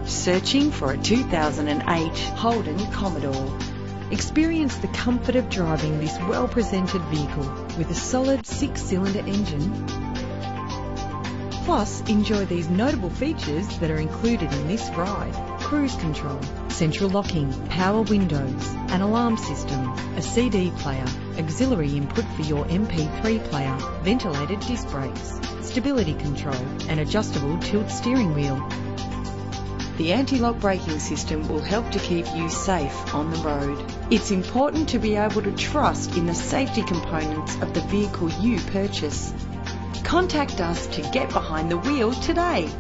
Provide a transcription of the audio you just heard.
Searching for a 2008 Holden Commodore. Experience the comfort of driving this well-presented vehicle with a solid 6-cylinder engine. Plus, enjoy these notable features that are included in this ride: cruise control, central locking, power windows, an alarm system, a CD player, auxiliary input for your MP3 player, ventilated disc brakes, stability control, and adjustable tilt steering wheel. The anti-lock braking system will help to keep you safe on the road. It's important to be able to trust in the safety components of the vehicle you purchase. Contact us to get behind the wheel today.